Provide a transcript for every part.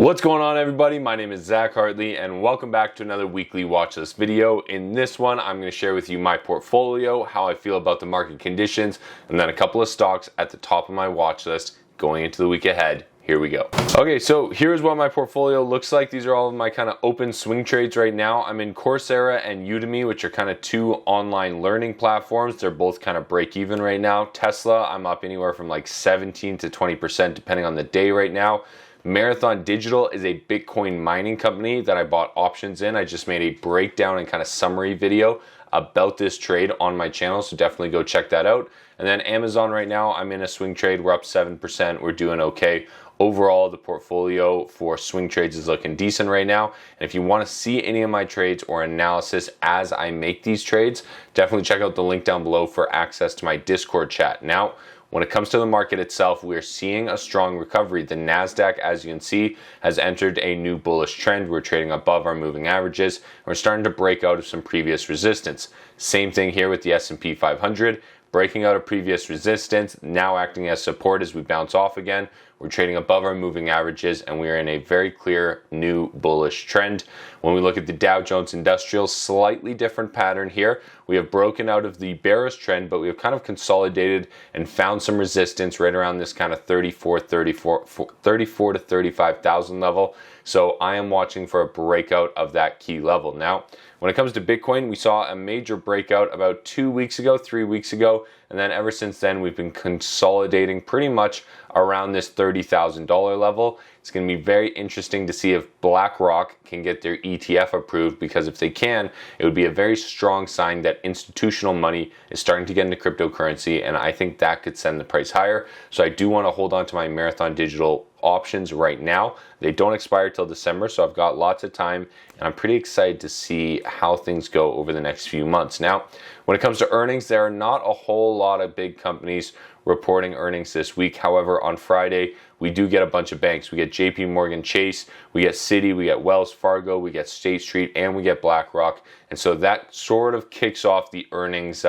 What's going on, everybody? My name is Zach Hartley and welcome back to another weekly watch list video. In this one, I'm going to share with you my portfolio, how I feel about the market conditions, and then a couple of stocks at the top of my watch list going into the week ahead. Here we go. Okay, so here's what my portfolio looks like. These are all of my kind of open swing trades right now. I'm in Coursera and Udemy, which are kind of two online learning platforms. They're both kind of break even right now. Tesla, I'm up anywhere from like 17 to 20% depending on the day right now. Marathon Digital is a Bitcoin mining company that I bought options in. I just made a breakdown and kind of summary video about this trade on my channel, so definitely go check that out. And then Amazon right now, I'm in a swing trade. We're up 7%. We're doing okay. Overall, the portfolio for swing trades is looking decent right now. And if you want to see any of my trades or analysis as I make these trades, definitely check out the link down below for access to my Discord chat. Now, when it comes to the market itself, we're seeing a strong recovery. The NASDAQ, as you can see, has entered a new bullish trend. We're trading above our moving averages. And we're starting to break out of some previous resistance. Same thing here with the S&P 500. Breaking out of previous resistance, now acting as support as we bounce off again. We're trading above our moving averages and we are in a very clear new bullish trend. When we look at the Dow Jones Industrial, slightly different pattern here. We have broken out of the bearish trend, but we have kind of consolidated and found some resistance right around this kind of 34 to 35,000 level. So I am watching for a breakout of that key level. Now, when it comes to Bitcoin, we saw a major breakout about 3 weeks ago, and then ever since then we've been consolidating pretty much around this $30,000 level. It's going to be very interesting to see if BlackRock can get their ETF approved, because if they can, it would be a very strong sign that institutional money is starting to get into cryptocurrency, and I think that could send the price higher. So I do want to hold on to my Marathon Digital options right now. They don't expire till December, so I've got lots of time, and I'm pretty excited to see how things go over the next few months. Now, when it comes to earnings, there are not a whole lot of big companies reporting earnings this week. However, on Friday, we do get a bunch of banks. We get JP Morgan Chase, we get Citi, we get Wells Fargo, we get State Street, and we get BlackRock. And so that sort of kicks off the earnings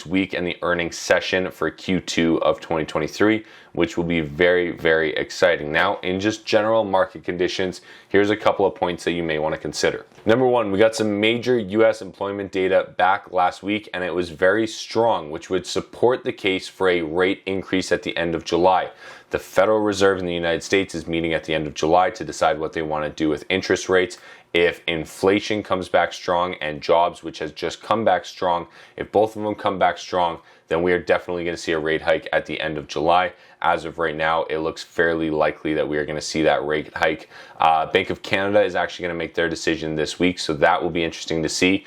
week and the earnings session for Q2 of 2023, which will be very, very exciting. Now, in just general market conditions, here's a couple of points that you may want to consider. Number one, we got some major US employment data back last week, and it was very strong, which would support the case for a rate increase at the end of July. The Federal Reserve in the United States is meeting at the end of July to decide what they want to do with interest rates. If inflation comes back strong and jobs, which has just come back strong, if both of them come back strong, then we are definitely going to see a rate hike at the end of July. As of right now, it looks fairly likely that we are going to see that rate hike. Bank of Canada is actually going to make their decision this week, so that will be interesting to see.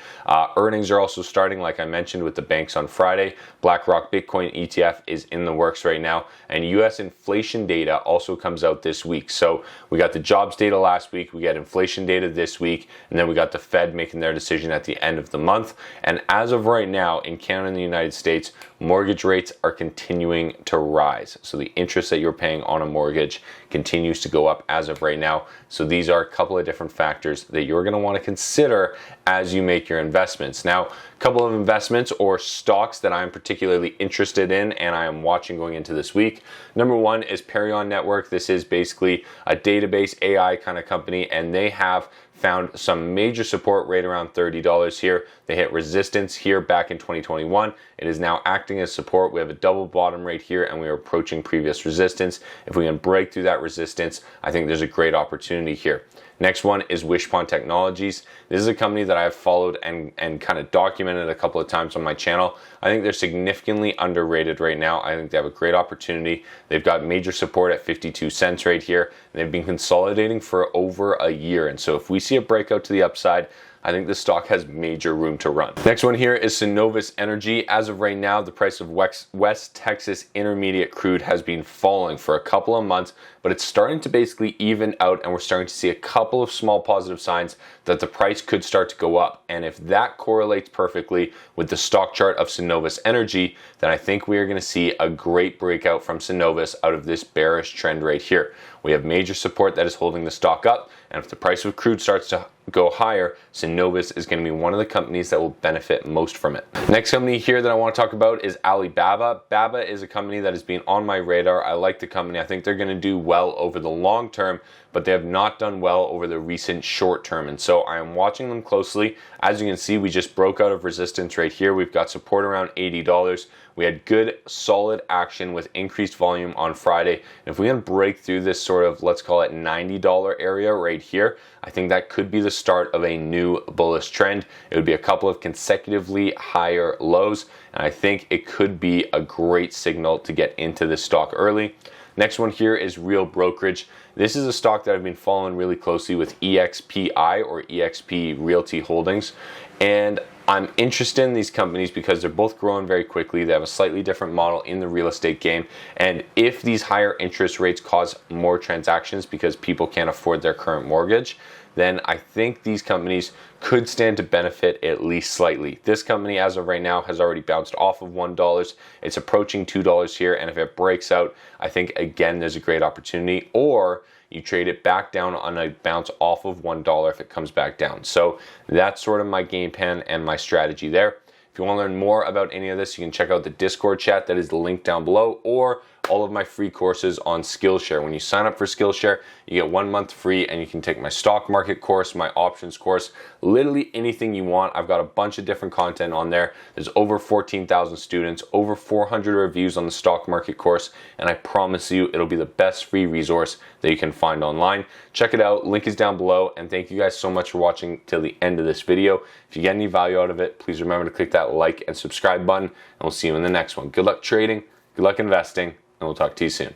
Earnings are also starting, like I mentioned, with the banks on Friday. BlackRock Bitcoin ETF is in the works right now, and US inflation data also comes out this week. So we got the jobs data last week, we got inflation data this week, and then we got the Fed making their decision at the end of the month. And as of right now, in Canada and the United States, mortgage rates are continuing to rise. So the interest that you're paying on a mortgage continues to go up as of right now. So these are a couple of different factors that you're going to want to consider as you make your investments. Now, a couple of investments or stocks that I'm particularly interested in and I am watching going into this week. Number one is Perion Network. This is basically a database AI kind of company, and they have found some major support right around $30 here. They hit resistance here back in 2021. It is now acting as support. We have a double bottom right here, and we are approaching previous resistance. If we can break through that resistance, I think there's a great opportunity here. Next one is Wishpond Technologies. This is a company that I've followed and kind of documented a couple of times on my channel. I think they're significantly underrated right now. I think they have a great opportunity. They've got major support at 52 cents right here. And they've been consolidating for over a year. And so if we see a breakout to the upside, I think this stock has major room to run. Next one here is Cenovus Energy. As of right now, the price of West Texas Intermediate crude has been falling for a couple of months, but it's starting to basically even out, and we're starting to see a couple of small positive signs that the price could start to go up. And if that correlates perfectly with the stock chart of Cenovus Energy, then I think we are going to see a great breakout from Cenovus out of this bearish trend right here. We have major support that is holding the stock up, and if the price of crude starts to go higher, Cenovus is going to be one of the companies that will benefit most from it. Next company here that I want to talk about is Alibaba. Baba is a company that has been on my radar. I like the company. I think they're going to do well over the long term, but they have not done well over the recent short term, and so I am watching them closely. As you can see, we just broke out of resistance right here. We've got support around $80. We had good solid action with increased volume on Friday, and if we can break through this sort of, let's call it $90 area right here, I think that could be the start of a new bullish trend. It would be a couple of consecutively higher lows, and I think it could be a great signal to get into this stock early. Next one here is Real Brokerage. This is a stock that I've been following really closely with EXPI or EXP Realty Holdings, and I'm interested in these companies because they're both growing very quickly. They have a slightly different model in the real estate game, and if these higher interest rates cause more transactions because people can't afford their current mortgage, then I think these companies could stand to benefit at least slightly. This company, as of right now, has already bounced off of $1. It's approaching $2 here, and if it breaks out, I think, again, there's a great opportunity. Or you trade it back down on a bounce off of $1 if it comes back down. So that's sort of my game plan and my strategy there. If you want to learn more about any of this, you can check out the Discord chat that is linked down below, or all of my free courses on Skillshare. When you sign up for Skillshare, you get 1 month free, and you can take my stock market course, my options course, literally anything you want. I've got a bunch of different content on there. There's over 14,000 students, over 400 reviews on the stock market course, and I promise you it'll be the best free resource that you can find online. Check it out, link is down below, and thank you guys so much for watching till the end of this video. If you get any value out of it, please remember to click that like and subscribe button, and we'll see you in the next one. Good luck trading, good luck investing, and we'll talk to you soon.